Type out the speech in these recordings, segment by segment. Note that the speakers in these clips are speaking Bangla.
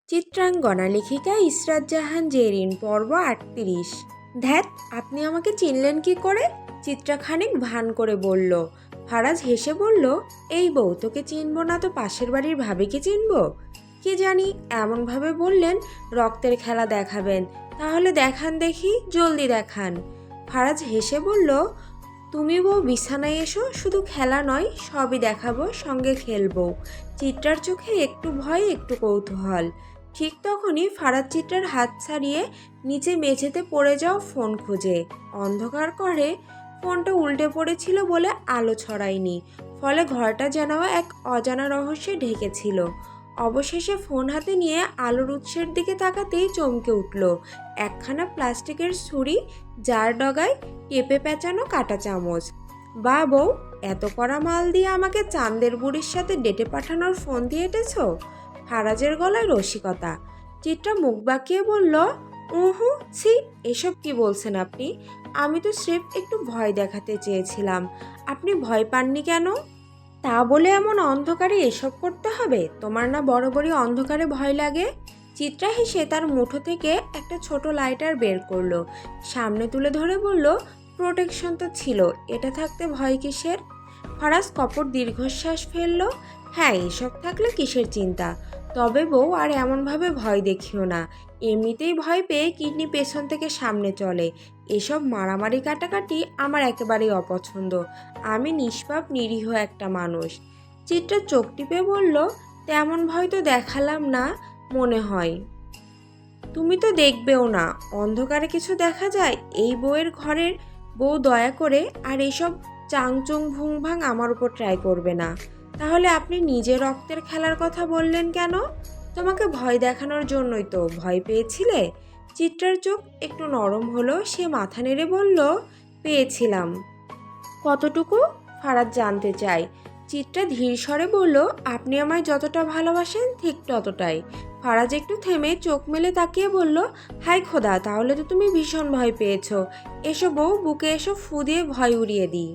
চিত্রাঙ্গনা লেখিকা ইসরাত জাহান জেরিন পর্ব ৩৮। ধ্যাত, আপনি আমাকে চিনলেন কি করে? চিত্রা খানিক ভান করে বলল। ফারাজ হেসে বলল, এই বউ, তোকে চিনব না তো পাশের বাড়ির ভাবিকে চিনব? কি জানি, এমনভাবে বললেন রক্তের খেলা দেখাবেন। তাহলে দেখান দেখি, জলদি দেখান। ফারাজ হেসে বলল, তুমি বউ বিছানায় এসো, শুধু খেলা নয় সবই দেখাবো, সঙ্গে খেলবো। চিত্রার চোখে একটু ভয় একটু কৌতূহল। ঠিক তখনই ফারাজ চিত্রার হাত ছাড়িয়ে নিচে মেঝেতে পড়ে যাও ফোন খুঁজে। অন্ধকার করে ফোনটা উল্টে পড়েছিল বলে আলো ছড়ায়নি, ফলে ঘরটা যেন এক অজানা রহস্যে ঢেকেছিল। অবশেষে ফোন হাতে নিয়ে আলোর উৎসের দিকে তাকাতেই চমকে উঠল একখানা প্লাস্টিকের ছুরি, যার ডগায় টেপে পেঁচানো কাঁটা চামচ। বা বউ, এত কড়া মাল দিয়ে আমাকে চাঁদের বুড়ির সাথে ডেটে পাঠানোর ফোন দিয়ে এঁটেছ? ফারাজের গলায় রসিকতা। চিত্রা মুখ বাঁকিয়ে বলল, উহু, ছি, এসব কি বলছেন আপনি? আমি তো স্রেফ একটু ভয় দেখাতে চেয়েছিলাম। আপনি ভয় পাননি কেন? তা বলে এমন অন্ধকারে এসব করতে হবে? তোমার না বরাবরই অন্ধকারে ভয় লাগে? চিত্রা হেসে তার মুঠো থেকে একটা ছোট লাইটার বের করলো, সামনে তুলে ধরে বলল, প্রোটেকশন তো ছিল, এটা থাকতে ভয় কিসের? ফারাজ কপট দীর্ঘশ্বাস ফেলল। হ্যাঁ, এসব থাকলে কিসের চিন্তা? তবে বউ, আর এমনভাবে ভয় দেখিও না। এমনিতেই ভয় পেয়ে কিডনি পেছন থেকে সামনে চলে। এসব মারামারি কাটাকাটি আমার একেবারেই অপছন্দ। আমি নিষ্পাপ নিরীহ একটা মানুষ। চিত্রা চোখ টিপে বলল, তেমন ভয় তো দেখালাম না মনে হয়। তুমি তো দেখবেও না, অন্ধকারে কিছু দেখা যায়? এই বউয়ের ঘরের বউ, দয়া করে আর এসব চাংচুং ভুংভাং আমার উপর ট্রাই করবে না। তাহলে আপনি নিজে রক্তের খেলার কথা বললেন কেন? তোমাকে ভয় দেখানোর জন্যই তো। ভয় পেয়েছিলে? চিত্রার চোখ একটু নরম হলো, সে মাথা নেড়ে বলল, পেয়েছিলাম। কতটুকু? ফারাজ জানতে চায়। চিত্রা ধীর স্বরে বলল, আপনি আমায় যতটা ভালোবাসেন ঠিক ততটাই। ফারাজ একটু থেমে চোখ মেলে তাকিয়ে বলল, হাই খোদা, তাহলে তো তুমি ভীষণ ভয় পেয়েছো। এসো বউ, বুকে এসো, ফু দিয়ে ভয় উড়িয়ে দিই।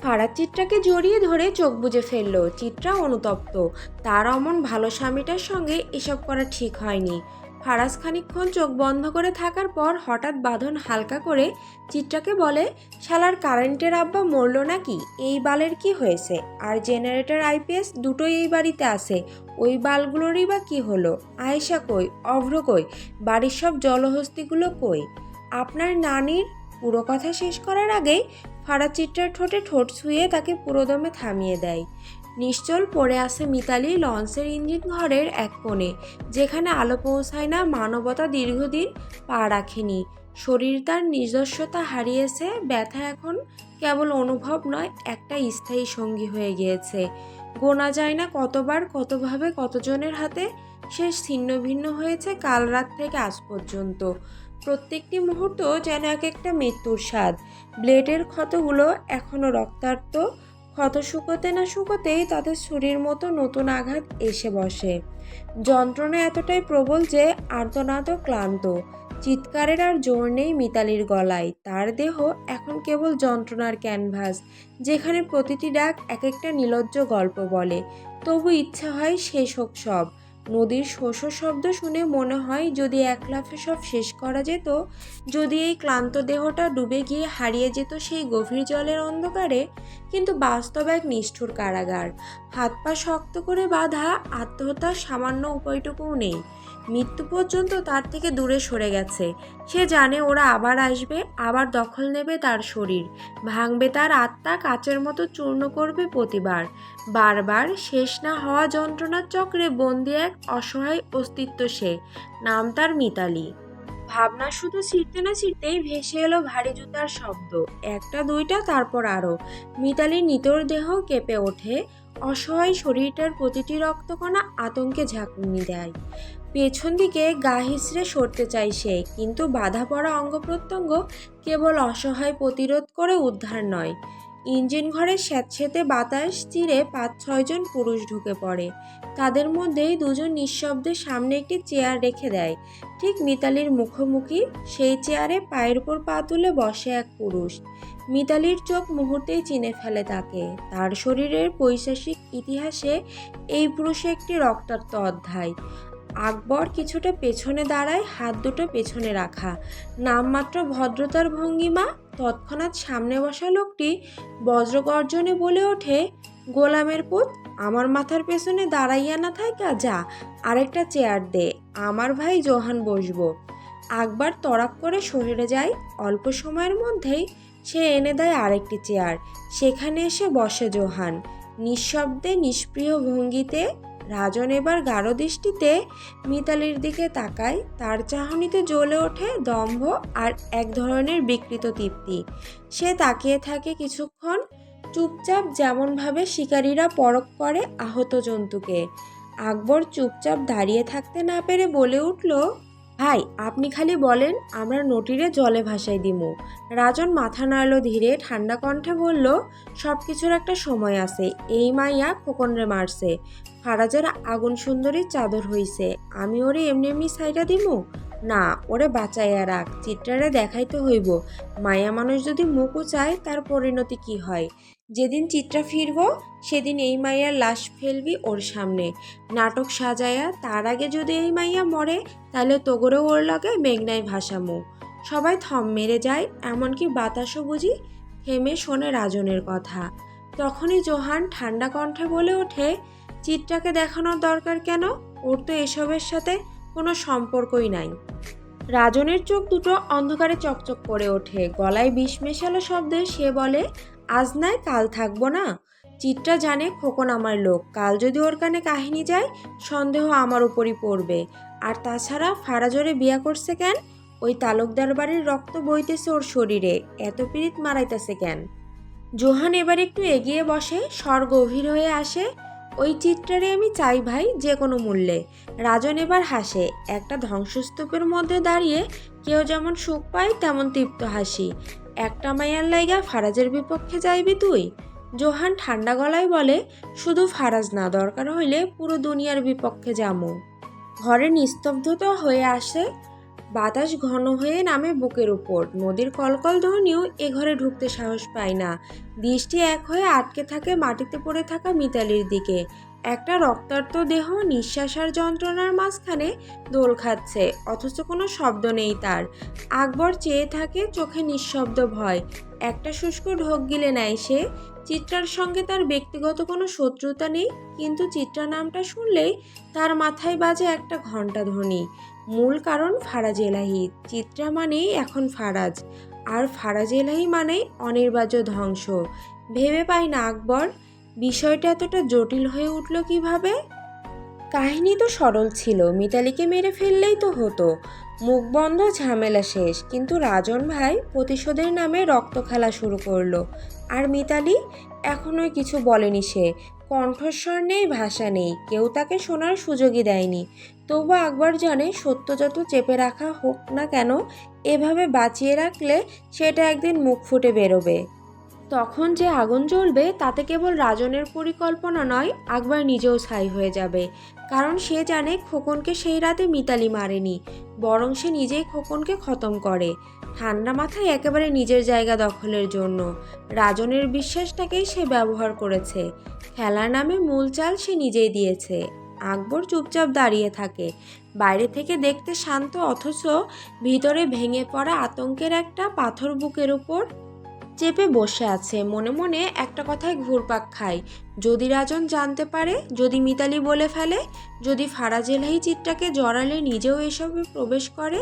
ফারাজ চিত্রাকে জড়িয়ে ধরে চোখ বুজে ফেলল। চিত্রা অনুতপ্ত, তার অমন ভালো স্বামীটার সঙ্গে এসব করা ঠিক হয়নি। ফারাজ খানিকক্ষণ চোখ বন্ধ করে থাকার পর হঠাৎ বাঁধন হালকা করে চিত্রাকে বলে, শালার কারেন্টের আব্বা মরল নাকি? এই বালের কি হয়েছে? আর জেনারেটর আইপিএস দুটোই এই বাড়িতে আছে, ওই বালগুলোরই বা কি হলো? আয়েশা কই? অভ্র কই? বাড়ির সব জলহস্তিগুলো কই? আপনার নানির পুরো কথা শেষ করার আগেই ফারাজ চিত্রার ঠোঁটে ঠোঁট ছুঁয়ে তাকে পুরোদমে থামিয়ে দেয়। নিশ্চল পড়ে আছে মিতালি লঞ্চের ইঞ্জিন ঘরের এক কোণে, যেখানে আলো পৌঁছায় না। মানবতা দীর্ঘদিন পা রাখেনি, শরীর তার নিজস্বতা হারিয়েছে। ব্যথা এখন কেবল অনুভব নয়, একটা স্থায়ী সঙ্গী হয়ে গিয়েছে। গোনা যায় না কতবার, কতভাবে, কতজনের হাতে সে ছিন্ন ভিন্ন হয়েছে কাল রাত থেকে আজ পর্যন্ত। প্রত্যেকটি মুহূর্ত যেন এক একটা মৃত্যুর স্বাদ। ব্লেডের ক্ষতগুলো এখনও রক্তাক্ত। ক্ষত শুকোতে না শুকোতেই তাদের ছুরির মতো নতুন আঘাত এসে বসে। যন্ত্রণা এতটাই প্রবল যে আর্তনাদ ক্লান্ত। চিৎকারের আর জোর নেই মিতালির গলায়। তার দেহ এখন কেবল যন্ত্রণার ক্যানভাস, যেখানে প্রতিটি ডাক এক একটা নির্লজ্জ গল্প বলে। তবু ইচ্ছা হয় শেষ হোক সব। নদীর শোষ শব্দ শুনে মনে হয় যদি এক লাফে সব শেষ করা যেত, যদি এই ক্লান্ত দেহটা ডুবে গিয়ে হারিয়ে যেত সেই গভীর জলের অন্ধকারে। কিন্তু বাস্তব এক নিষ্ঠুর কারাগার। হাত পা শক্ত করে বাঁধা, আত্মহত্যার সামান্য উপায়টুকুও নেই। মৃত্যু পর্যন্ত তার থেকে দূরে সরে গেছে। সে জানে ওরা আবার আসবে, আবার দখল নেবে তার শরীর, ভাঙবে তার আত্মা, কাচের মতো চূর্ণ করবে প্রতিবার। বারবার শেষ না হওয়া যন্ত্রণার চক্রে বন্দি এক অসহায় অস্তিত্ব সে। নাম তার মিতালি। ভাবনা শুধু ছিঁড়তে না ছিঁড়তেই ভেসে এলো ভারী জুতার শব্দ। একটা দুইটা, তারপর আরো। মিতালির নিতর দেহ কেঁপে ওঠে। অসহায় শরীরটার প্রতিটি রক্তকণা আতঙ্কে ঝাঁকুনি দেয়। পেছন দিকে গা হিঁচড়ে সরতে চায় সে, কিন্তু বাধা পড়া অঙ্গ প্রত্যঙ্গ কেবল অসহায় প্রতিরোধ করে, উদ্ধার নয়। ইঞ্জিন ঘরে স্যাঁতসেঁতে বাতাস চিরে ৫-৬ জন পুরুষ ঢুকে পড়ে। তাদের মধ্যেই দুজন নিঃশব্দে সামনে একটি চেয়ার রেখে দেয়। ঠিক মিতালির মুখোমুখি সেই চেয়ারে পায়ের উপর পা তুলে বসে এক পুরুষ। মিতালির চোখ মুহূর্তেই চিনে ফেলে তাকে। তার শরীরের পৈশাচিক ইতিহাসে এই পুরুষে একটি রক্তাক্ত অধ্যায়। আকবর কিছুটা পেছনে দাঁড়ায়, হাত দুটো পেছনে রাখা, নামমাত্র ভদ্রতার ভঙ্গিমা। তৎক্ষণাৎ সামনে বসা লোকটি বজ্রগর্জনে বলে ওঠে, গোলামের পুত, আমার মাথার পেছনে দাঁড়াইয়া না থাকা যা, আরেকটা চেয়ার দে, আমার ভাই জোহান বসবো। আকবর তড়াক করে সরে যায়। অল্প সময়ের মধ্যেই সে এনে দেয় আরেকটি চেয়ার। সেখানে এসে বসে জোহান, নিঃশব্দে নিষ্প্রিয় ভঙ্গিতে। রাজন এবার গাঢ় দৃষ্টিতে মিতালির দিকে তাকায়। তার চাহনিতে জ্বলে ওঠে দম্ভ আর এক ধরনের বিকৃত তৃপ্তি। সে তাকিয়ে থাকে কিছুক্ষণ, চুপচাপ, যেমনভাবে শিকারীরা পরখ করে আহত জন্তুকে। আকবর চুপচাপ দাঁড়িয়ে থাকতে না পেরে বলে উঠল, ভাই, আপনি খালি বলেন, আমরা নটিরে জলে ভাসাই দিমু। রাজন মাথা নাড়ল ধীরে, ঠান্ডা কণ্ঠে বলল, সব কিছুর একটা সময় আছে। এই মাইয়া খোকনরে মারছে, ফারাজের আগুন সুন্দরীর চাদর হইছে, আমি ওরে এমনি এমনি সাইডা দিমু না, ওরে বাঁচাইয়া রাখ, চিত্রারে দেখাইতে হইব। মায়া মানুষ যদি মুখ চায় তার পরিণতি কি হয়। যেদিন চিত্রা ফিরব সেদিন এই মাইয়ার লাশ ফেলবি ওর সামনে, নাটক সাজায়া। তার আগে যদি এই মাইয়া মরে তাহলে তোগরেও ওর লাগে মেঘনায় ভাসামু। সবাই থম মেরে যায়, এমনকি বাতাসও বুঝি থেমে শোনে রাজনের কথা। তখনই জোহান ঠান্ডা কণ্ঠে বলে ওঠে, চিত্রাকে দেখানোর দরকার কেন? ওর তো এসবের সাথে কোনো সম্পর্কই নাই। রাজনের চোখ দুটো অন্ধকারে চকচক করে ওঠে, গলায় বিষ মেশালো শব্দে সে বলে, আজ নয় কাল থাকবো না। চিত্রা জানে খোকন আমার লোক, কাল যদি ওর কানে কাহিনী যায় সন্দেহ আমার উপরই পড়বে। আর তাছাড়া ফারাজরে বিয়া করছে কেন? ওই তালুকদার বাড়ির রক্ত বইতেছে ওর শরীরে, এত পীড়িত মারাইতেছে কেন? জোহান এবার একটু এগিয়ে বসে, স্বর গভীর হয়ে আসে, ওই চিত্রারে আমি চাই ভাই, যে কোনো মূল্যে। রাজন এবার হাসে, একটা ধ্বংসস্তূপের মধ্যে দাঁড়িয়ে কেউ যেমন সুখ পায় তেমন তৃপ্ত হাসি। একটা মাইয়ার লাইগা ফারাজের বিপক্ষে যাইবি তুই? জোহান ঠান্ডা গলায় বলে, শুধু ফারাজ না, দরকার হইলে পুরো দুনিয়ার বিপক্ষে যামু। ঘরে নিস্তব্ধতা হয়ে আসে, বাতাস ঘন হয়ে নামে বুকের উপর। নদীর কলকল ধ্বনিও এ ঘরে ঢুকতে সাহস পায় না। দৃষ্টি এক হয়ে আটকে থাকে মাটিতে পড়ে থাকা মিতালির দিকে। একটা রক্তাক্ত দেহ নিঃশ্বাস আর যন্ত্রণার মাঝখানে দোল খাচ্ছে, অথচ কোনো শব্দ নেই তার। আকবর চেয়ে থাকে, চোখে নিঃশব্দ ভয়। একটা শুষ্ক ঢোক গিলে নেয় সে। চিত্রার সঙ্গে তার ব্যক্তিগত কোনো শত্রুতা নেই, কিন্তু চিত্রা নামটা শুনলেই তার মাথায় বাজে একটা ঘণ্টা ধ্বনি। মূল কারণ ফারাজ এলাহি। চিত্রা মানেই এখন ফারাজ, আর ফারাজ এলাহি মানেই অনির্বার্য ধ্বংস। ভেবে পায় না আকবর, বিষয়টা এতটা জটিল হয়ে উঠল কিভাবে। কাহিনী তো সরল ছিল, মিতালিকে মেরে ফেললেই তো হতো, মুখ বন্ধ, ঝামেলা শেষ। কিন্তু রাজন ভাই প্রতিশোধের নামে রক্ত খেলা শুরু করলো। আর মিতালি এখনোই কিছু বলেনি সে, কণ্ঠস্বর নেই, ভাষা নেই, কেউ তাকে শোনার সুযোগই দেয়নি। তবু আকবর জানে, সত্য যত চেপে রাখা হোক না কেন, এভাবে বাঁচিয়ে রাখলে সেটা একদিন মুখ ফুটে বেরোবে। তখন যে আগুন জ্বলবে তাতে কেবল রাজনের পরিকল্পনা নয়, আকবর নিজেও ছাই হয়ে যাবে। কারণ সে জানে খোকনকে সেই রাতে মিতালি মারেনি, বরং সে নিজেই খোকনকে খতম করে, ঠান্ডা মাথায় একেবারে নিজের জায়গা দখলের জন্য। রাজনের বিশ্বাসটাকেই সে ব্যবহার করেছে, খেলার নামে মূল চাল সে নিজেই দিয়েছে। আকবর চুপচাপ দাঁড়িয়ে থাকে, বাইরে থেকে দেখতে শান্ত, অথচ ভিতরে ভেঙে পড়া আতঙ্কের একটা পাথর বুকের উপর চেপে বসে আছে। মনে মনে একটা কথায় ঘুরপাক খায়, যদি রাজন জানতে পারে, যদি মিতালি বলে ফেলে, যদি ফারাজ এলাহি চিত্রাকে জড়ালে নিজেও এসবে প্রবেশ করে।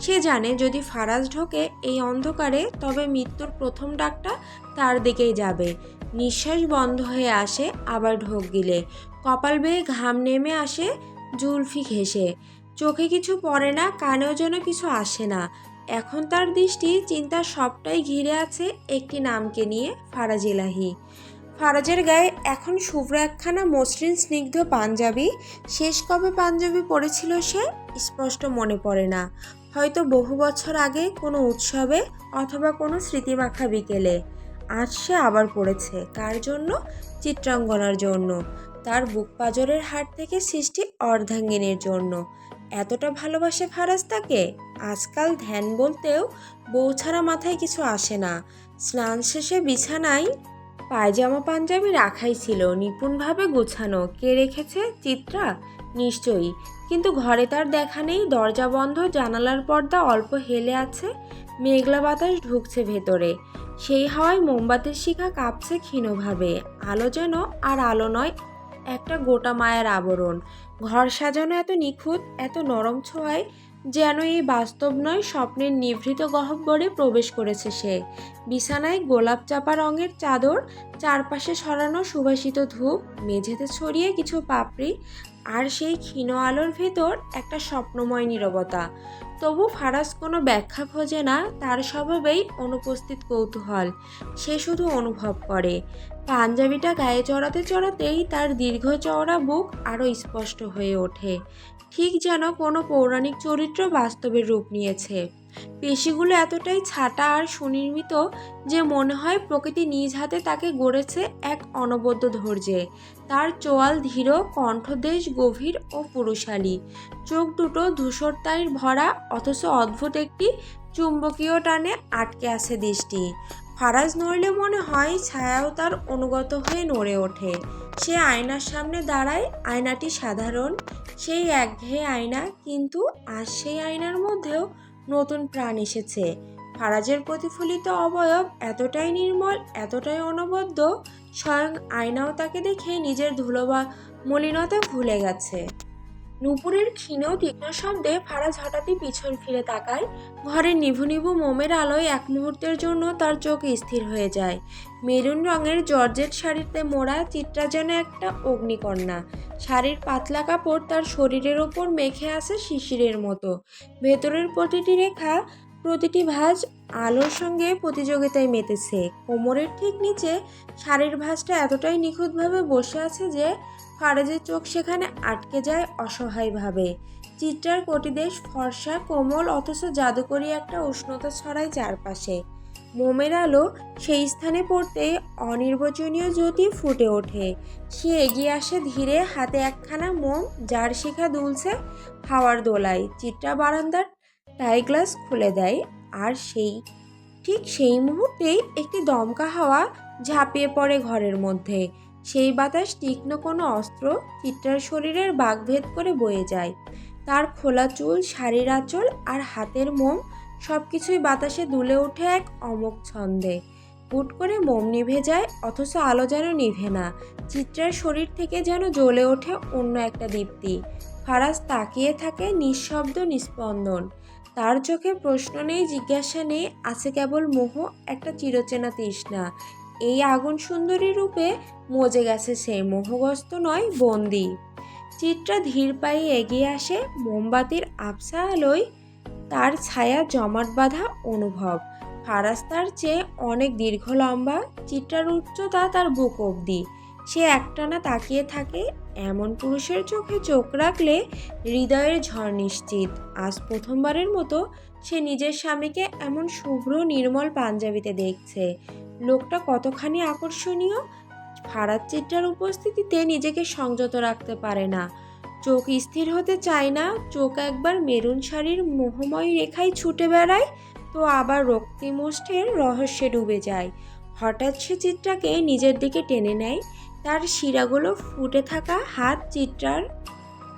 সে জানে, যদি ফারাজ ঢোকে এই অন্ধকারে, তবে মৃত্যুর প্রথম ডাকটা তার দিকেই যাবে। নিঃশ্বাস বন্ধ হয়ে আসে, আবার ঢোক গিলে কপাল বেয়ে ঘাম নেমে আসে, জুলফি ঘেঁষে। চোখে কিছু পড়ে না, কানেও যেন কিছু আসে না। এখন তার দৃষ্টি, চিন্তা সবটাই ঘিরে আছে একটি নামকে নিয়ে, ফারাজ এলাহি। ফারাজের গায়ে এখন শুভ্র একখানা মসৃণ স্নিগ্ধ পাঞ্জাবি। শেষ কবে পাঞ্জাবি পরেছিল সে স্পষ্ট মনে পড়ে না, হয়তো বহু বছর আগে কোনো উৎসবে অথবা কোনো স্মৃতিমাখা বিকেলে। আজ সে আবার পড়েছে, কার জন্য? চিত্রাঙ্গনার জন্য। তার বুক পাঁজরের হাড় থেকে সৃষ্টি অর্ধাঙ্গিনীর জন্য। এতটা ভালোবাসে ফারাজ তাকে। আজকাল ধ্যান বলতেও বউ ছাড়া মাথায় কিছু আসে না। স্নান শেষে বিছানায় পায়জামা পাঞ্জাবি রাখাই ছিল, নিপুণভাবে গোছানো। কে রেখেছে? চিত্রা? নিশ্চয়ই। কিন্তু ঘরে তার দেখা নেই। দরজা বন্ধ, জানালার পর্দা অল্প হেলে আছে, মেঘলা বাতাস ঢুকছে ভেতরে। সেই হাওয়ায় মোমবাতির শিখা কাঁপছে ক্ষীণভাবে। আলো যেন আর আলো নয়, একটা গোটা মায়ার আবরণ। ঘর সাজানো এত নিখুঁত, এত নরম ছোঁয়ায়, যেন এই বাস্তব নয়, স্বপ্নের নিভৃত গহ্বরে প্রবেশ করেছে সে। বিছানায় গোলাপ চাপা রঙের চাদর, চারপাশে ছড়ানো সুবাসিত ধূপ, মেঝেতে ছড়িয়ে কিছু পাপড়ি, আর সেই ক্ষীণ আলোর ভেতর একটা স্বপ্নময় নীরবতা। তবু ফারাজ কোনো ব্যাখ্যা খোঁজে না, তার স্বভাবেই অনুপস্থিত কৌতূহল। সে শুধু অনুভব করে। পাঞ্জাবিটা গায়ে চড়াতে চড়াতেই তার দীর্ঘ চওড়া বুক আরও স্পষ্ট হয়ে ওঠে, ঠিক যেন কোনো পৌরাণিক চরিত্র বাস্তবের রূপ নিয়েছে। পেশিগুলো এতটাই ছাটা আর সুনির্মিত যে মনে হয় প্রকৃতি নিজ হাতে তাকে গড়েছে এক অনবদ্য ধৈর্যে। তার চোয়াল ধীর, কণ্ঠদেশ গভীর ও পুরুষালী, চোখ দুটো ধূসরতায় ভরা, অথচ অদ্ভুত একটি চুম্বকীয় টানে আটকে আছে দৃষ্টি। ফারাজ নড়লে মনে হয় ছায়াও তার অনুগত হয়ে নড়ে ওঠে। সে আয়নার সামনে দাঁড়ায়। আয়নাটি সাধারণ, সেই একঘেয়ে আয়না, কিন্তু আজ সেই আয়নার মধ্যেও নতুন প্রাণ এসেছে। ফারাজের প্রতিফলিত অবয়ব এতটাই নির্মল, এতটাই অনবদ্য, স্বয়ং আয়নাও তাকে দেখে নিজের ধুলোবা মলিনতা ভুলে গেছে। নূপুরের ক্ষীণ তীক্ষ্ণ শব্দে ফারাজ হঠাৎই পিছন ফিরে তাকায়। ঘরের নিভু নিভু মোমের আলোয় এক মুহূর্তের জন্য তার চোখ স্থির হয়ে যায়। মেরুন রঙের জর্জেট শাড়িতে মোড়া চিত্রা যেন একটা অগ্নিকন্যা। শাড়ির পাতলা কাপড় তার শরীরের ওপর মেখে আছে শিশিরের মতো। ভেতরের প্রতিটি রেখা, প্রতিটি ভাঁজ আলোর সঙ্গে প্রতিযোগিতায় মেতেছে। কোমরের ঠিক নিচে শাড়ির ভাঁজটা এতটাই নিখুঁতভাবে বসে আছে যে ফারাজের চোখ সেখানে আটকে যায় অসহায়ভাবে। চিত্রার কটিদেশ ফর্সা, কোমল, অথচ জাদুকরী একটা উষ্ণতা ছড়ায় চারপাশে। মোমের আলো সেই স্থানে পড়তে অনির্বচনীয় জ্যোতি ফুটে ওঠে। সে এগিয়ে আসে ধীরে, হাতে একখানা মোম, যার শিখা দুলছে হাওয়ার দোলায়। চিত্রা বারান্দার টাই গ্লাস খুলে দেয়, আর ঠিক সেই মুহূর্তেই একটি দমকা হাওয়া ঝাঁপিয়ে পড়ে ঘরের মধ্যে। সেই বাতাস তীক্ষ্ণ কোনো অস্ত্র, চিত্রার শরীরের বাগভেদ করে বয়ে যায়। তার খোলা চুল, শাড়ির আঁচল আর হাতের মোম সবকিছুই বাতাসে দুলে ওঠে এক অমোঘ ছন্দে। হুট করে মোম নিভে যায়, অথচ আলো যেন নিভে না। চিত্রার শরীর থেকে যেন জ্বলে ওঠে অন্য একটা দীপ্তি। ফারাজ তাকিয়ে থাকে, নিঃশব্দ, নিস্পন্দন। তার চোখে প্রশ্ন নেই, জিজ্ঞাসা নেই, আছে কেবল মোহ, একটা চিরচেনা তৃষ্ণা। এই আগুন সুন্দরী রূপে মজে গেছে সে, মোহগ্রস্ত নয়, বন্দী। চিত্রা ধীর পায়ে এগিয়ে আসে, মোমবাতির আবছা আলোয় তার ছায়া জমাট বাঁধা অনুভব। ফারাজ তার চেয়ে অনেক দীর্ঘ লম্বা, চিত্রার উচ্চতা তার বুক অবধি। সে একটানা তাকিয়ে থাকে। এমন পুরুষের চোখে চোখ রাখলে হৃদয়ের ঝড় নিশ্চিত। আজ প্রথমবারের মতো সে নিজের স্বামীকে এমন শুভ্র নির্মল পাঞ্জাবিতে দেখছে। লোকটা কতখানি আকর্ষণীয়! ফারাজ চিত্রার উপস্থিতিতে নিজেকে সংযত রাখতে পারে না। চোখ স্থির হতে চায় না। চোখ একবার মেরুন শাড়ির মোহময় রেখায় ছুটে বেড়ায়, তো আবার রক্তিম ওষ্ঠের রহস্যে ডুবে যায়। হঠাৎ সে চিত্রাকে নিজের দিকে টেনে নেয়। তার শিরাগুলো ফুটে থাকা হাত চিত্রার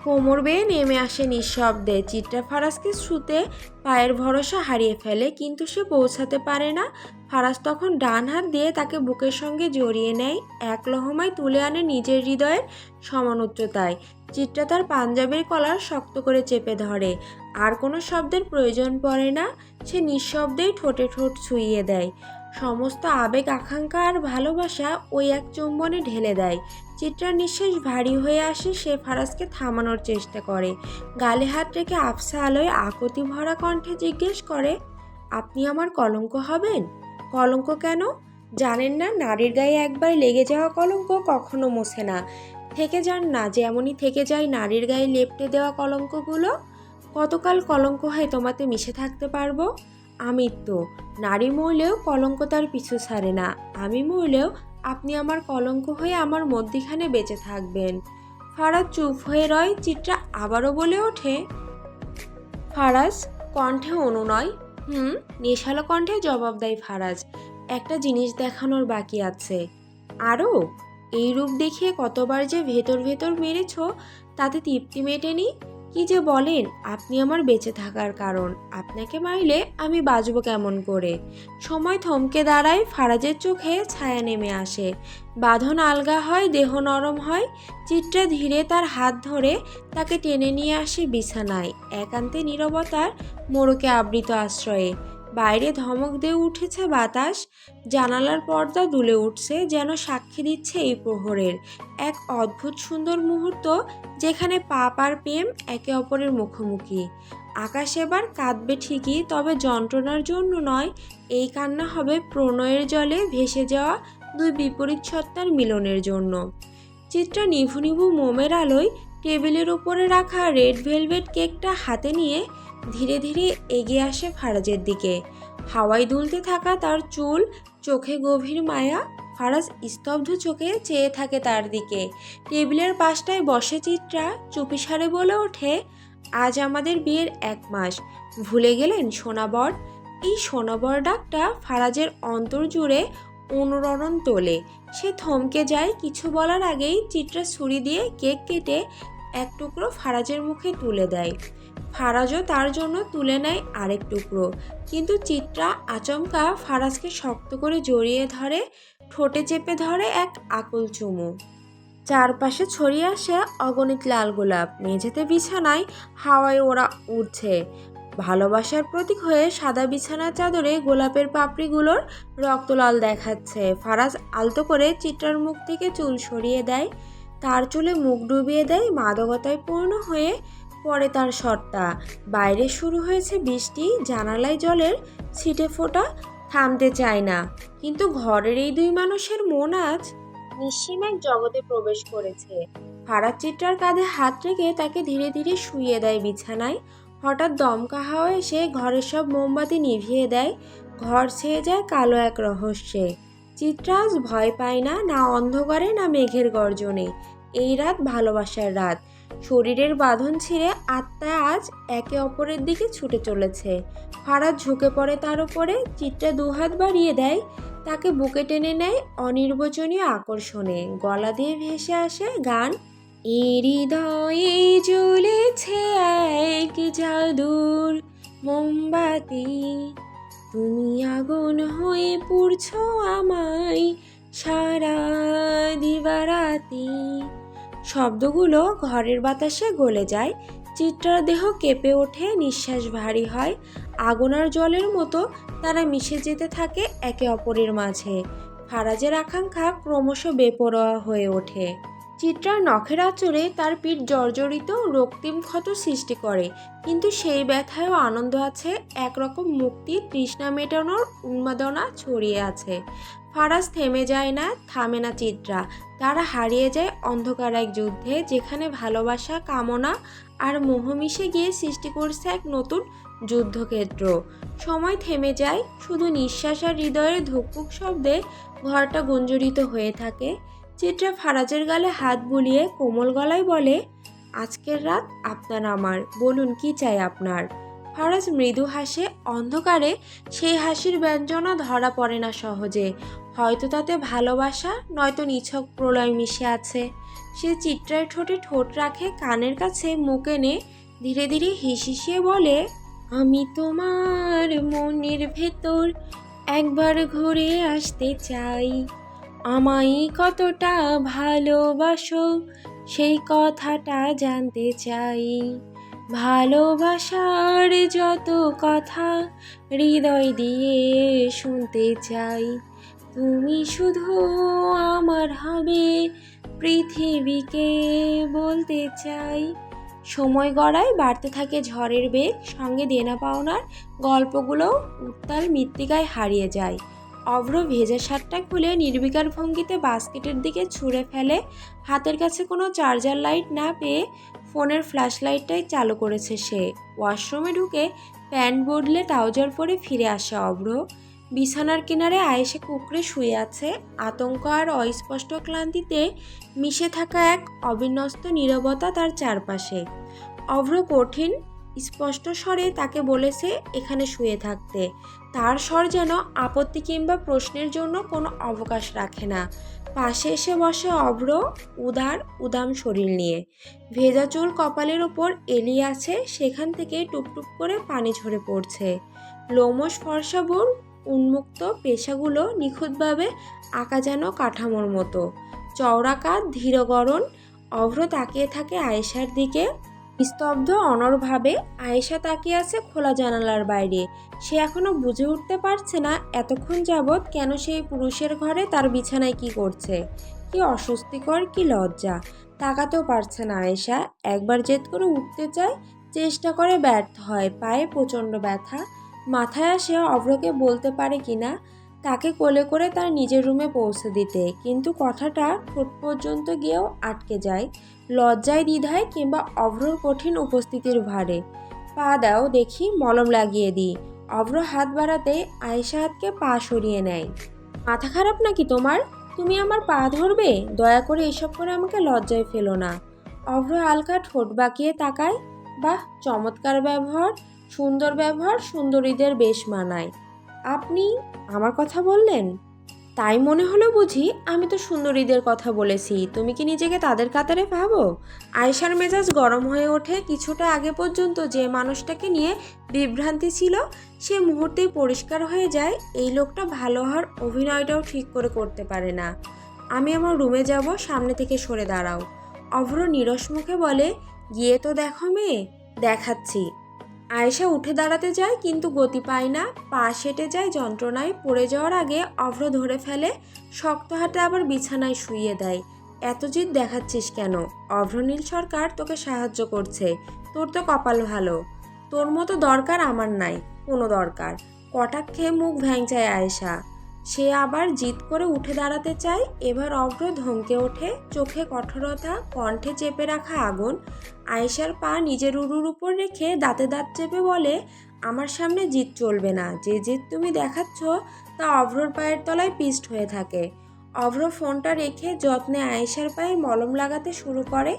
কোমর বেয়ে নেমে আসে নিঃশব্দে। চিত্রা ফারাজকে ছুঁতে পায়ের ভরসা হারিয়ে ফেলে, কিন্তু সে পৌঁছাতে পারে না। ফারাজ তখন ডান হাত দিয়ে তাকে বুকের সঙ্গে জড়িয়ে নেয়, এক লহমায় তুলে আনে নিজের হৃদয়ের সমান উচ্চতায়। চিত্রা তার পাঞ্জাবির কলার শক্ত করে চেপে ধরে। আর কোনো শব্দের প্রয়োজন পড়ে না। সে নিঃশব্দেই ঠোঁটে ঠোঁট ছুঁইয়ে দেয়। সমস্ত আবেগ, আকাঙ্ক্ষা আর ভালোবাসা ওই এক চুম্বনে ঢেলে দেয়। চিত্রার নিঃশ্বাস ভারী হয়ে আসে। সে ফারাজকে থামানোর চেষ্টা করে। গালে হাত রেখে আবছা আলোয় আকুতি ভরা কণ্ঠে জিজ্ঞেস করে, আপনি আমার কলঙ্ক হবেন? কলঙ্ক কেন? জানেন না, নারীর গায়ে একবার লেগে যাওয়া কলঙ্ক কখনো মোছে না। থেকে যান না, যেমনই থেকে যায় নারীর গায়ে লেপ্টে দেওয়া কলঙ্কগুলো। কতকাল কলঙ্ক হয়ে তোমাতে মিশে থাকতে পারবো? আমৃত্যু। নারী মরলেও কলঙ্ক তার পিছু ছাড়ে না। আমি মরলেও আপনি আমার কলঙ্ক হয়ে আমার মধ্যিখানে বেঁচে থাকবেন। ফারাজ চুপ হয়ে রয়। চিত্রা আবারও বলে ওঠে, ফারাজ। কণ্ঠে অনুনয়। নেশালো কণ্ঠে জবাব দেয় ফারাজ, একটা জিনিস দেখানোর বাকি আছে। আরও? এই রূপ দেখিয়ে কতবার যে ভেতর ভেতর মেরেছ, তাতে তৃপ্তি মেটেনি? কি যে বলেন, আপনি আমার বেঁচে থাকার কারণ। আপনাকে মারলে আমি বাঁচব কেমন করে? সময় থমকে দাঁড়ায়, ফারাজের চোখে ছায়া নেমে আসে। বাঁধন আলগা হয়, দেহ নরম হয়। চিত্রা ধীরে তার হাত ধরে তাকে টেনে নিয়ে আসে বিছানায়, একান্তে নীরবতার মোড়কে আবৃত আশ্রয়ে। বাইরে ধমক দিয়ে উঠেছে বাতাস, জানালার পর্দা দুলে উঠছে, যেন সাক্ষী দিচ্ছে এই প্রহরের এক অদ্ভুত সুন্দর মুহূর্ত, যেখানে পাপ আর প্রেম একে অপরের মুখোমুখি। আকাশ এবার কাঁদবে ঠিকই, তবে যন্ত্রণার জন্য নয়। এই কান্না হবে প্রণয়ের জলে ভেসে যাওয়া দুই বিপরীত সত্তার মিলনের জন্য। চিত্রা নিভু নিভু মোমের আলোয় টেবিলের উপরে রাখা রেড ভেলভেট কেকটা হাতে নিয়ে ধীরে ধীরে এগিয়ে আসে ফারাজের দিকে। হাওয়ায় দুলতে থাকা তার চুল, চোখে গভীর মায়া। ফারাজ স্তব্ধ চোখে চেয়ে থাকে তার দিকে। টেবিলের পাশটায় বসে চিত্রা চুপিসারে বলে ওঠে, আজ আমাদের বিয়ের 1 মাস। ভুলে গেলেন সোনাবর? এই সোনাবর ডাকটা ফারাজের অন্তর জুড়ে অনুরণন তোলে। সে থমকে যায়, কিছু বলার আগেই চিত্রা ছুরি দিয়ে কেক কেটে এক টুকরো ফারাজের মুখে তুলে দেয়। ফারাজও তার জন্য তুলে নেয় আরেক টুকরো, কিন্তু চিত্রা আচমকা ফারাজকে শক্ত করে জড়িয়ে ধরে, ঠোঁটে চেপে ধরে এক আকুল চুমু। চারপাশে ছড়িয়ে আসে অগণিত লাল গোলাপ, মেঝেতে বিছানায় হাওয়ায় ওরা উড়ছে। ভালোবাসার প্রতীক হয়ে সাদা বিছানার চাদরে গোলাপের পাপড়িগুলোর রক্তলাল দেখাচ্ছে। ফারাজ আলতো করে চিত্রার মুখ থেকে চুল সরিয়ে দেয়, তার চুলে মুখ ডুবিয়ে দেয়, মাদকতায় পূর্ণ হয়ে পড়ে তার শটটা। বাইরে শুরু হয়েছে বৃষ্টি, জানালায় জলের ছিটে ফোঁটা থামতে চায় না, কিন্তু ঘরের এই দুই মানুষের মন আজ নিঃসীম এক জগতে প্রবেশ করেছে। ফারাজ চিত্রার কাঁধে হাত রেখে তাকে ধীরে ধীরে শুইয়ে দেয় বিছানায়। হঠাৎ দমকা হাওয়া এসে ঘরের সব মোমবাতি নিভিয়ে দেয়, ঘর ছেয়ে যায় কালো এক রহস্যে। চিত্রা আজ ভয় পায় না, না অন্ধকারে না মেঘের গর্জনে। এই রাত ভালোবাসার রাত। শরীরের বাঁধন ছিঁড়ে আত্মা আজ একে অপরের দিকে ছুটে চলেছে। ফারাজ ঝুঁকে পড়ে তার উপরে, চিত্রা দুহাত বাড়িয়ে দেয়, তাকে বুকে টেনে নেয় অনির্বচনীয় আকর্ষণে। গলা দিয়ে ভেসে আসে গান, এই হৃদয়ে জ্বলেছে এক জাদুর মোমবাতি, তুমি আগুন হয়ে পুড়ছো আমায় সারা দিবারাতি। শব্দগুলো ঘরের বাতাসে গলে যায়, চিত্রার দেহ কেঁপে ওঠে, নিঃশ্বাস ভারী হয়। আগুন আর জলের মতো তারা মিশে যেতে থাকে একে অপরের মাঝে। ফারাজের আকাঙ্ক্ষা ক্রমশ বেপরোয়া হয়ে ওঠে। চিত্রার নখের আঁচড়ে তার পিঠ জর্জরিত, রক্তিম ক্ষত সৃষ্টি করে, কিন্তু সেই ব্যথায়ও আনন্দ আছে, একরকম মুক্তি, তৃষ্ণা মেটানোর উন্মাদনা ছড়িয়ে আছে। ফারাজ থেমে যায় না, থামে না চিত্রা। তারা হারিয়ে যায় অন্ধকার এক যুদ্ধে, যেখানে ভালোবাসা, কামনা আর মোহ মিশে গিয়ে সৃষ্টি করছে এক নতুন যুদ্ধক্ষেত্র। সময় থেমে যায়, শুধু নিঃশ্বাস আর হৃদয়ের ধুকপুক শব্দে ঘরটা গুঞ্জরিত হয়ে থাকে। চিত্রা ফারাজের গালে হাত বুলিয়ে কোমল গলায় বলে, আজকের রাত আপনার আমার, বলুন কি চাই আপনার। ফারাজ মৃদু হাসে, অন্ধকারে সেই হাসির ব্যঞ্জনা ধরা পড়ে না সহজে। হয়তো তাতে ভালোবাসা, নয়তো নিছক প্রলয় মিশে আছে। সে চিত্রার ঠোঁটে ঠোঁট রাখে, কানের কাছে মুখ এনে ধীরে ধীরে হিসিয়ে বলে, আমি তোমার মনের ভেতর একবার ঘুরে আসতে চাই, আমায় কতটা ভালোবাসো সেই কথাটা জানতে চাই, ভালোবাসার যত কথা হৃদয় দিয়ে শুনতে চাই, তুমি শুধু আমার হবে পৃথিবীকে বলতে চাই। সময় গড়ায়, বাড়তে থাকে ঝড়ের বেগ, সঙ্গে দেনা পাওনার গল্পগুলো উত্তাল মৃত্তিকায় হারিয়ে যায়। অভ্র ভেজা শার্টটা খুলে নির্বিকার ভঙ্গিতে বাস্কেটের দিকে ছুঁড়ে ফেলে। হাতের কাছে কোনো চার্জার লাইট না পেয়ে ফোনের ফ্ল্যাশ লাইটটাই চালু করেছে সে। ওয়াশরুমে ঢুকে প্যান্ট বদলে ট্রাউজার পরে ফিরে আসে অভ্র। বিছানার কিনারে আয়েশা কুঁকড়ে শুয়ে আছে, আতঙ্ক আর অস্পষ্ট ক্লান্তিতে মিশে থাকা এক অবিন্যস্ত নীরবতা তার চারপাশে। অভ্র কঠিন স্পষ্ট স্বরে তাকে বলেছে এখানে শুয়ে থাকতে। তার স্বর যেন আপত্তি কিংবা প্রশ্নের জন্য কোনো অবকাশ রাখে না। পাশে এসে বসে অভ্র, উদাম শরীর নিয়ে। ভেজা চুল কপালের ওপর এলিয়ে আছে, সেখান থেকে টুপটুপ করে পানি ঝরে পড়ছে। লোমশ ফর্সা বোর উন্মুক্ত পেশাগুলো নিখুঁতভাবে আঁকা যেন কাঠামোর মতো। চওড়া কাঁধ, ধীর গড়ন। অভ্র তাকিয়ে থাকে আয়েশার দিকে, স্তব্ধ অনড়ভাবে। আয়েশা তাকিয়ে আছে খোলা জানালার বাইরে। সে এখনো বুঝে উঠতে পারছে না এতক্ষণ যাবৎ কেন সেই পুরুষের ঘরে তার বিছানায় কি করছে। কি অস্বস্তিকর, কি লজ্জা। তাকাতেও পারছে না আয়েশা। একবার জেদ করে উঠতে চায়, চেষ্টা করে ব্যর্থ হয়। পায়ে প্রচণ্ড ব্যথা। মাথায় আসে অভ্রকে বলতে পারে কিনা তাকে কোলে করে তার নিজের রুমে পৌঁছে দিতে, কিন্তু কথাটা ঠোঁট পর্যন্ত গিয়েও আটকে যায়, লজ্জায়, দ্বিধায় কিংবা অভ্রর কঠিন উপস্থিতির ভারে। পা দাও দেখি, মলম লাগিয়ে দিই। অভ্র হাত বাড়াতেই আয়েশা হাতকে পা সরিয়ে নেয়। মাথা খারাপ নাকি তোমার? তুমি আমার পা ধরবে? দয়া করে এসব করে আমাকে লজ্জায় ফেলো না। অভ্র হালকা ঠোঁট বাঁকিয়ে তাকায়। বাহ, চমৎকার ব্যবহার, সুন্দর ব্যবহার, সুন্দরীদের বেশ মানায়। আপনি আমার কথা বললেন? তাই মনে হলো বুঝি? আমি তো সুন্দরীদের কথা বলেছি, তুমি কি নিজেকে তাদের কাতারে ভাবো? আয়েশার মেজাজ গরম হয়ে ওঠে। কিছুটা আগে পর্যন্ত যে মানুষটাকে নিয়ে বিভ্রান্তি ছিল, সে মুহূর্তেই পরিষ্কার হয়ে যায় এই লোকটা ভালো হওয়ার অভিনয়টাও ঠিক করে করতে পারে না। আমি আমার রুমে যাব, সামনে থেকে সরে দাঁড়াও। অভ্র নিরস মুখে বলে, গিয়ে তো দেখো মেয়ে। দেখাচ্ছি। আয়েশা উঠে দাঁড়াতে যায়, কিন্তু গতি পায় না। পা সেটে যায় যন্ত্রণায়। পড়ে যাওয়ার আগে অভ্র ধরে ফেলে, শক্ত হাতে আবার বিছানায় শুইয়ে দেয়। এত জিদ দেখাচ্ছিস কেন? অভ্রনীল সরকার তোকে সাহায্য করছে। তোর তো কপাল ভালো। তোর মতো দরকার আমার নাই, কোনো দরকার। কটাক্ষে মুখ ভ্যাংচায় আয়েশা। সে আবার জিদ করে উঠে দাঁড়াতে চায়। এবার অভ্র ধমকে ওঠে, চোখে কঠোরতা, কণ্ঠে চেপে রাখা আগুন। আয়েশার পা নিজের উরুর উপর রেখে দাঁতে দাঁত চেপে বলে, আমার সামনে জিদ চলবে না। যে জিদ তুমি দেখাচ্ছ তা অভ্রর পায়ের তলায় পিষ্ট হয়ে থাকে। অভ্র ফোনটা রেখে যত্নে আয়েশার পায়ে মলম লাগাতে শুরু করে।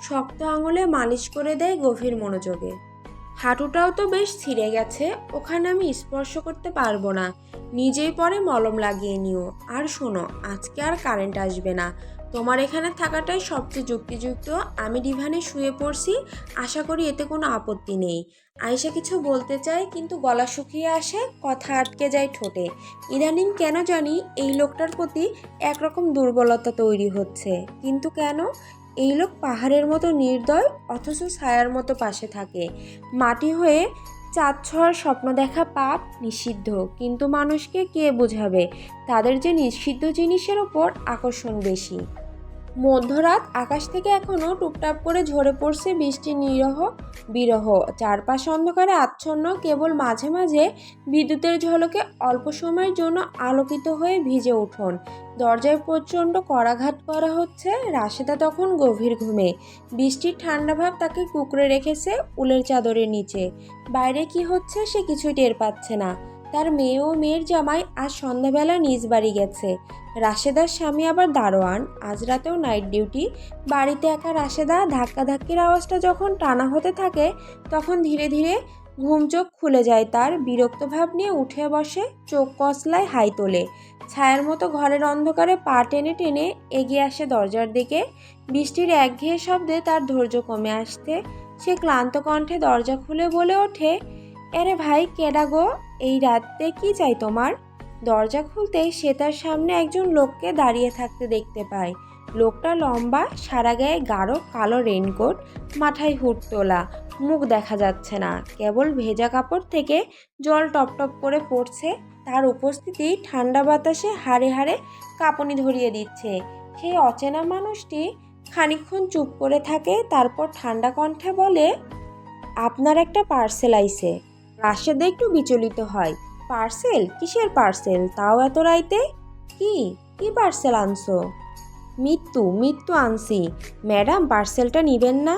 শক্ত আঙুলে মালিশ করে দেয় গভীর মনোযোগে। হাঁটুটাও তো বেশ ছিঁড়ে গেছে, ওখানে আমি স্পর্শ করতে পারবো না। নিজেই পরে মলম লাগিয়ে নিও। আর শোনো, আজকে আর কারেন্ট আসবে না। তোমার এখানে থাকাটাই সবচেয়ে যুক্তিযুক্ত। আমি ডিভানে শুয়ে পড়ছি, আশা করি এতে কোনো আপত্তি নেই। আয়েশা কিছু বলতে চায়, কিন্তু গলা শুকিয়ে আসে, কথা আটকে যায় ঠোঁটে। ইদানিং কেন জানি এই লোকটার প্রতি একরকম দুর্বলতা তৈরি হচ্ছে। কিন্তু কেন? এই লোক পাহাড়ের মতো নির্দয়, অথচ ছায়ার মতো পাশে থাকে। মাটি হয়ে চাঁদ ছোঁয়ার স্বপ্ন দেখা পাপ, নিষিদ্ধ। কিন্তু মানুষকে কে বোঝাবে তাদের যে নিষিদ্ধ জিনিসের ওপর আকর্ষণ বেশি। মধ্যরাত, আকাশ থেকে এখনও টুপটাপ করে ঝরে পড়ছে বৃষ্টির নিরহ বিরহ। চারপাশ অন্ধকারে আচ্ছন্ন, কেবল মাঝে মাঝে বিদ্যুতের ঝলকে অল্প সময়ের জন্য আলোকিত হয়ে ভিজে উঠোন। দরজায় প্রচণ্ড করাঘাত করা হচ্ছে। রাশেদা তখন গভীর ঘুমে। বৃষ্টির ঠান্ডা ভাব তাকে কুঁকড়ে রেখেছে উলের চাদরের নিচে। বাইরে কি হচ্ছে সে কিছুই টের পাচ্ছে না। তার মেয়ে ও মেয়ের জামাই আজ সন্ধ্যাবেলা নিজ বাড়ি গেছে। রাশেদার স্বামী আবার দারোয়ান, আজ রাতেও নাইট ডিউটি। বাড়িতে একা রাশেদা। ধাক্কাধাক্কির আওয়াজটা যখন টানা হতে থাকে, তখন ধীরে ধীরে ঘুম চোখ খুলে যায় তার। বিরক্ত ভাব নিয়ে উঠে বসে, চোখ কসলায়, হাই তোলে। ছায়ার মতো ঘরের অন্ধকারে পা টেনে টেনে এগিয়ে আসে দরজার দিকে। বৃষ্টির একঘেয়ে শব্দে তার ধৈর্য কমে আসতে সে ক্লান্ত কণ্ঠে দরজা খুলে বলে ওঠে, এরে ভাই, কেডা গো? এই রাতে কি চাই তোমার? দরজা খুলতেই সে তার সামনে একজন লোককে দাঁড়িয়ে থাকতে দেখতে পায়। লোকটা লম্বা, সারা গায়ে গাঢ় কালো রেইনকোট, মাথায় হুড তোলা। মুখ দেখা যাচ্ছে না, কেবল ভেজা কাপড় থেকে জল টপটপ করে পড়ছে। তার উপস্থিতি ঠান্ডা বাতাসে হাড়ে হাড়ে কাঁপুনি ধরিয়ে দিচ্ছে। সেই অচেনা মানুষটি খানিকক্ষণ চুপ করে থাকে, তারপর ঠান্ডা কণ্ঠে বলে, আপনার একটা পার্সেল আইছে। রাশেদা একটু বিচলিত হয়। পার্সেল? কিসের পার্সেল, তাও এত রাইতে? কি কি পার্সেল আনছো? মৃত্যু আনছি। ম্যাডাম, পার্সেলটা নিবেন না?